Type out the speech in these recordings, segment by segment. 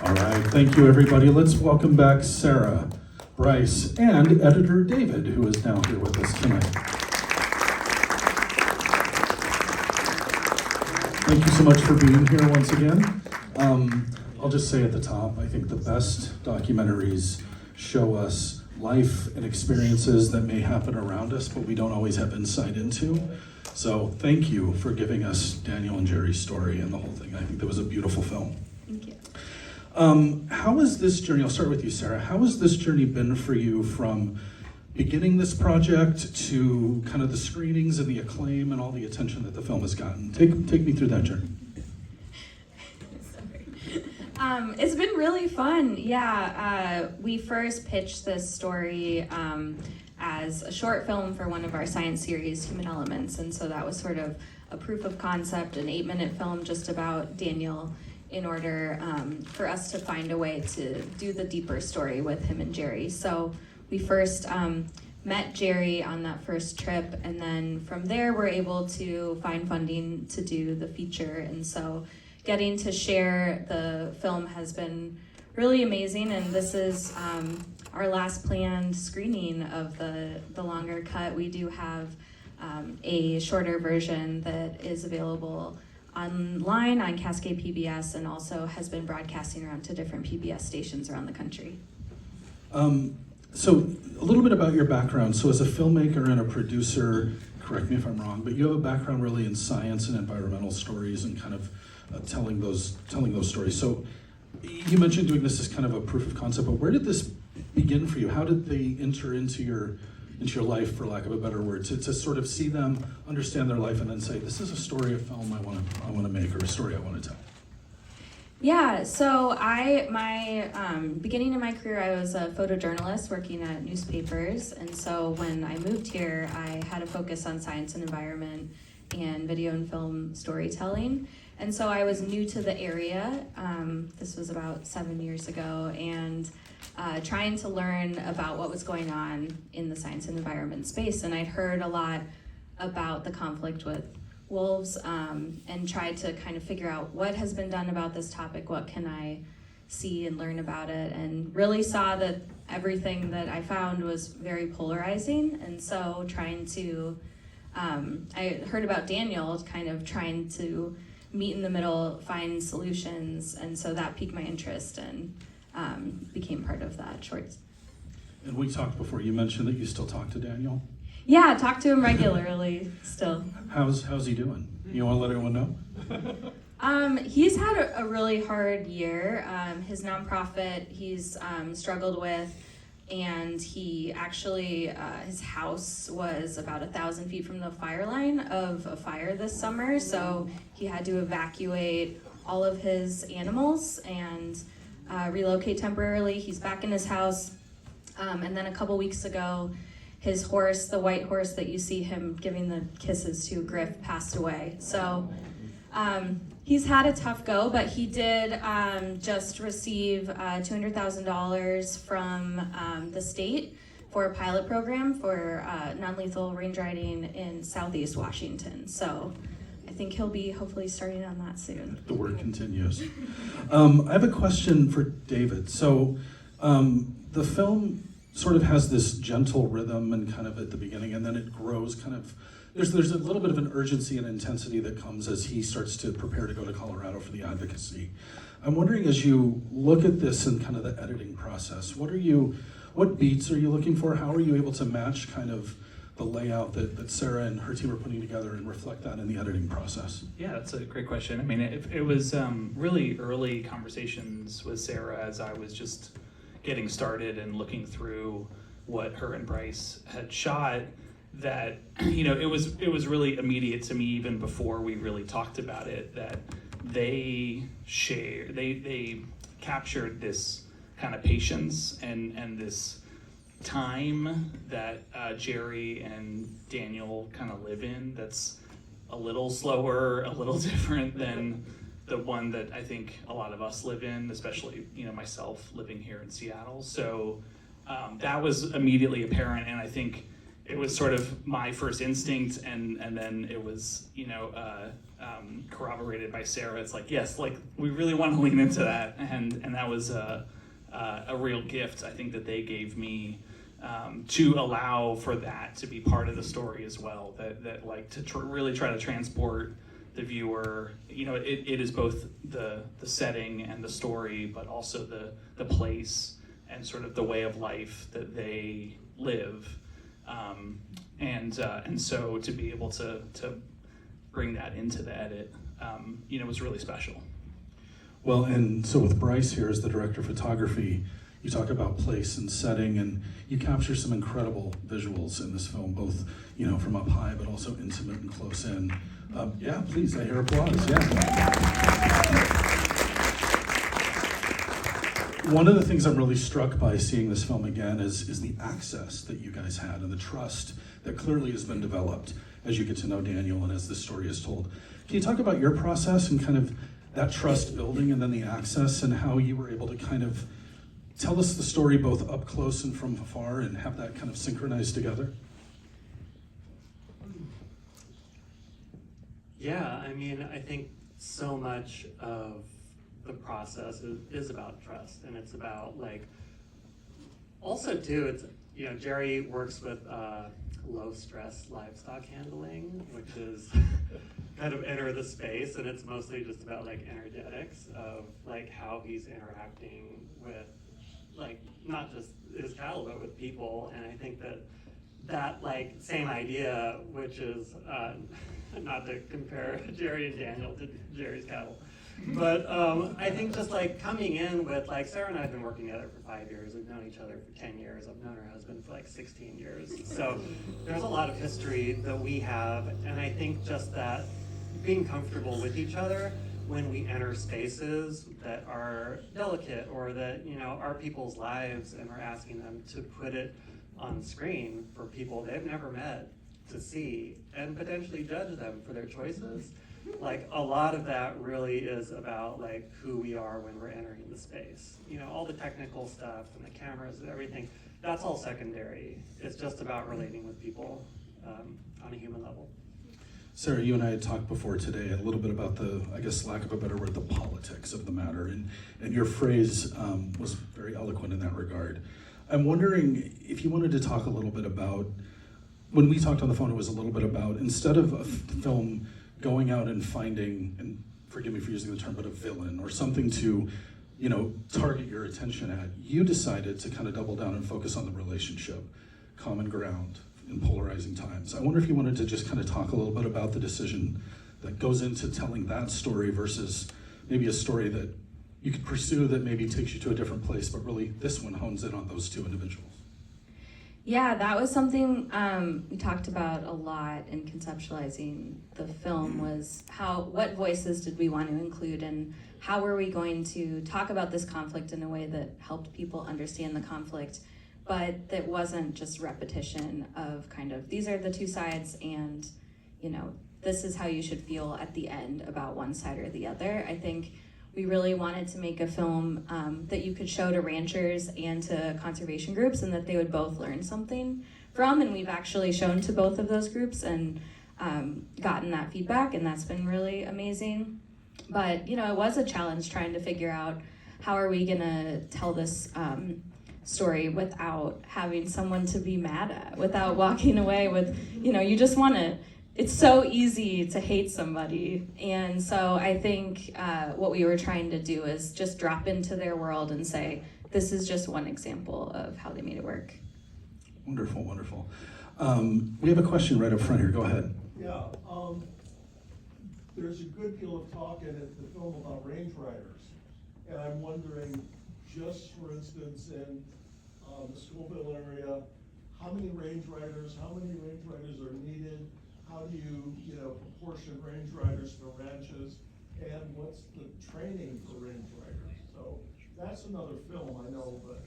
All right, thank you, everybody. Let's welcome back Sarah, Bryce, and editor David, who is now here with us tonight. Thank you so much for being here once again. I'll just say at the top, I think the best documentaries show us life and experiences that may happen around us, but we don't always have insight into. So thank you for giving us Daniel and Jerry's story and the whole thing. I think that was a beautiful film. Thank you. How has this journey, I'll start with you, Sarah, how has this journey been for you from beginning this project to kind of the screenings and the acclaim and all the attention that the film has gotten? Take me through that journey. Sorry. It's been really fun. Yeah, we first pitched this story as a short film for one of our science series, Human Elements, and so that was sort of a proof of concept, an 8-minute film just about Daniel, in order for us to find a way to do the deeper story with him and Jerry. So we first met Jerry on that first trip, and then from there we're able to find funding to do the feature. And so getting to share the film has been really amazing, and this is our last planned screening of the longer cut. We do have a shorter version that is available online on Cascade PBS and also has been broadcasting around to different PBS stations around the country. So a little bit about your background. So as a filmmaker and a producer, correct me if I'm wrong, but you have a background really in science and environmental stories and kind of telling those stories. So you mentioned doing this as kind of a proof of concept, but where did this begin for you? How did they enter into your life, for lack of a better word, to sort of see them, understand their life, and then say, this is a story of film I want to make, or a story I want to tell? Yeah, so my beginning of my career, I was a photojournalist working at newspapers, and so when I moved here, I had a focus on science and environment and video and film storytelling. And so I was new to the area. This was about 7 years ago, and trying to learn about what was going on in the science and environment space. And I'd heard a lot about the conflict with wolves, and tried to kind of figure out what has been done about this topic, what can I see and learn about it, and really saw that everything that I found was very polarizing. And so trying to, I heard about Daniel kind of trying to meet in the middle, find solutions, and so that piqued my interest and became part of that short. And we talked before, you mentioned that you still talk to Daniel? Yeah, talk to him regularly still. How's he doing? You want to let everyone know? He's had a really hard year. His nonprofit he's struggled with, and he actually, his house was about 1,000 feet from the fire line of a fire this summer, so he had to evacuate all of his animals and relocate temporarily. He's back in his house, and then a couple weeks ago, his horse, the white horse that you see him giving the kisses to, Griff, passed away. So he's had a tough go, but he did just receive $200,000 from the state for a pilot program for non-lethal range riding in Southeast Washington. So I think he'll be hopefully starting on that soon. The work continues. I have a question for David. So the film sort of has this gentle rhythm and kind of at the beginning, and then it grows kind of, there's a little bit of an urgency and intensity that comes as he starts to prepare to go to Colorado for the advocacy. I'm wondering, as you look at this and kind of the editing process, what beats are you looking for? How are you able to match kind of the layout that Sarah and her team are putting together and reflect that in the editing process? Yeah, that's a great question. I mean, it was really early conversations with Sarah as I was just getting started and looking through what her and Bryce had shot, that it was really immediate to me even before we really talked about it, that they captured this kind of patience and this time that Jerry and Daniel kind of live in, that's a little slower, a little different than the one that I think a lot of us live in, especially myself living here in Seattle. So that was immediately apparent, and I think it was sort of my first instinct, and then it was corroborated by Sarah. It's like, yes, like we really want to lean into that, and that was a real gift I think that they gave me, to allow for that to be part of the story as well. That like to really try to transport the viewer. You know, it is both the setting and the story, but also the place and sort of the way of life that they live. And so to be able to bring that into the edit, you know, was really special. Well, and so with Bryce here as the director of photography, you talk about place and setting, and you capture some incredible visuals in this film, both, you know, from up high, but also intimate and close in. Yeah, please, I hear applause, yeah. One of the things I'm really struck by seeing this film again is the access that you guys had and the trust that clearly has been developed as you get to know Daniel and as this story is told. Can you talk about your process and kind of that trust building and then the access and how you were able to kind of tell us the story both up close and from afar and have that kind of synchronized together? Yeah, I mean, I think so much of the process is about trust, and it's about like, also too, it's, you know, Jerry works with low stress livestock handling, which is kind of enter the space, and it's mostly just about like energetics of like how he's interacting with like not just his cattle but with people. And I think that like same idea, which is not to compare Jerry and Daniel to Jerry's cattle, but I think just like coming in with like Sarah and I have been working together for 5 years. We've known each other for 10 years. I've known her husband for like 16 years. So there's a lot of history that we have, and I think just that being comfortable with each other when we enter spaces that are delicate or that, you know, are people's lives, and we're asking them to put it on screen for people they've never met to see and potentially judge them for their choices. Like a lot of that really is about like who we are when we're entering the space. You know, all the technical stuff and the cameras and everything, that's all secondary. It's just about relating with people on a human level. Sarah, you and I had talked before today a little bit about the, I guess lack of a better word, the politics of the matter, and your phrase was very eloquent in that regard. I'm wondering if you wanted to talk a little bit about, when we talked on the phone, it was a little bit about, instead of a film going out and finding, and forgive me for using the term, but a villain or something to, you know, target your attention at, you decided to kind of double down and focus on the relationship, common ground in polarizing times. I wonder if you wanted to just kind of talk a little bit about the decision that goes into telling that story versus maybe a story that you could pursue that maybe takes you to a different place, but really this one hones in on those two individuals. Yeah, that was something we talked about a lot in conceptualizing the film, was what voices did we want to include, and how were we going to talk about this conflict in a way that helped people understand the conflict, but that wasn't just repetition of kind of, these are the two sides and, you know, this is how you should feel at the end about one side or the other. I think we really wanted to make a film that you could show to ranchers and to conservation groups, and that they would both learn something from, and we've actually shown to both of those groups and gotten that feedback, and that's been really amazing. But, you know, it was a challenge trying to figure out how are we gonna tell this story without having someone to be mad at, without walking away with, you know, you just wanna, it's so easy to hate somebody. And so I think what we were trying to do is just drop into their world and say, this is just one example of how they made it work. Wonderful, wonderful. We have a question right up front here, go ahead. Yeah, there's a good deal of talk in the film about range riders. And I'm wondering, just for instance, in the Scoville area, how many range riders are needed? How do you know, proportion range riders for ranches? And what's the training for range riders? So that's another film, I know, but.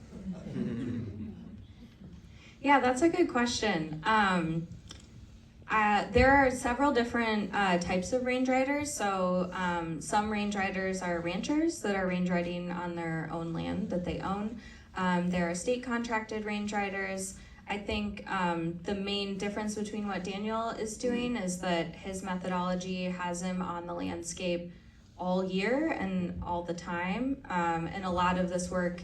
Yeah, that's a good question. There are several different types of range riders. So some range riders are ranchers that are range riding on their own land that they own. There are state contracted range riders. I think the main difference between what Daniel is doing is that his methodology has him on the landscape all year and all the time. And a lot of this work,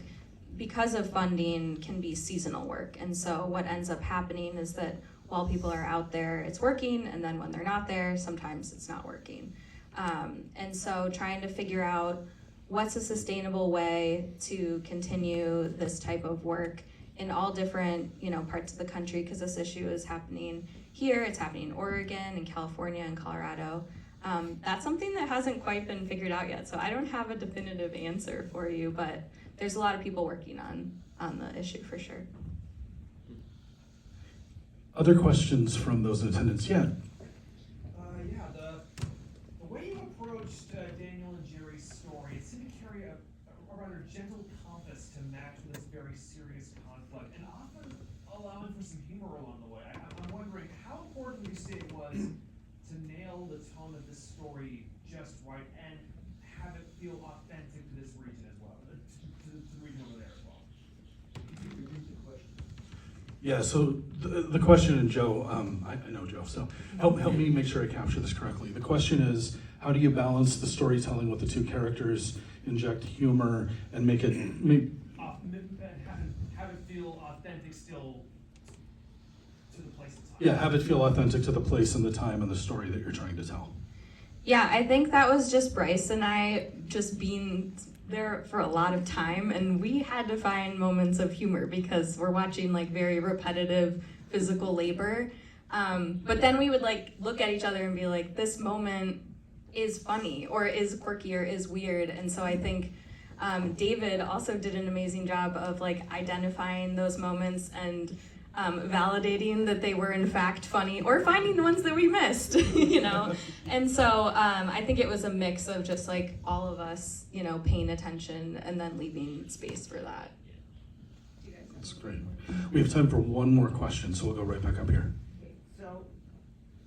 because of funding, can be seasonal work. And so what ends up happening is that while people are out there, it's working, and then when they're not there, sometimes it's not working. And so trying to figure out what's a sustainable way to continue this type of work in all different, parts of the country, because this issue is happening here, it's happening in Oregon and California and Colorado. That's something that hasn't quite been figured out yet, so I don't have a definitive answer for you, but there's a lot of people working on the issue for sure. Other questions from those in attendance? Yeah. The way you approached Daniel and Jerry's story, it seemed to carry a rather gentle compass to match with this very serious conflict, and often allowing for some humor along the way. I'm wondering, how important would you say it was to nail the tone of this story just right and have it feel authentic to this region as well, to the region over there as well? Yeah, so the question, and Joe, I know Joe, so help me make sure I capture this correctly. The question is, how do you balance the storytelling with the two characters, inject humor, and make it... Have it feel authentic still to the place and time. Yeah, have it feel authentic to the place and the time and the story that you're trying to tell. Yeah, I think that was just Bryce and I just being there for a lot of time, and we had to find moments of humor because we're watching like very repetitive physical labor. But then we would like look at each other and be like, this moment is funny or is quirky or is weird. And so I think David also did an amazing job of like identifying those moments and validating that they were in fact funny or finding the ones that we missed, And so I think it was a mix of just like all of us, paying attention and then leaving space for that. That's great. We have time for one more question, so we'll go right back up here. Okay, so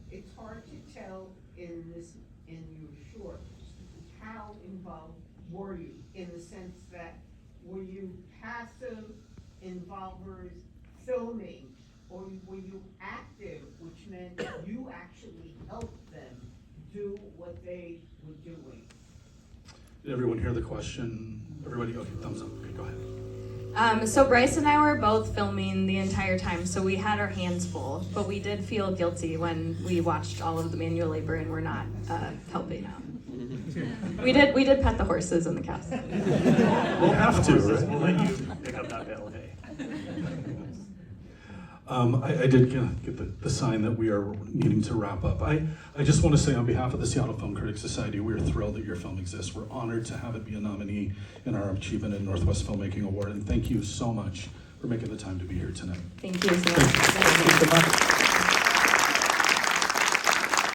it's hard to tell in your short, how involved were you, in the sense that were you passive involvers filming, or were you active, which meant you actually helped them do what they were doing? Did everyone hear the question? Everybody, okay, thumbs up. Okay, go ahead. So Bryce and I were both filming the entire time, so we had our hands full, but we did feel guilty when we watched all of the manual labor and we're not helping out. We did pet the horses and the cows. We'll have to, right? We'll let you pick up that bale of hay. I did get the sign that we are needing to wrap up. I just want to say on behalf of the Seattle Film Critics Society, we're thrilled that your film exists. We're honored to have it be a nominee in our Achievement in Northwest Filmmaking Award, and thank you so much for making the time to be here tonight. Thank you so much. Thank you so much.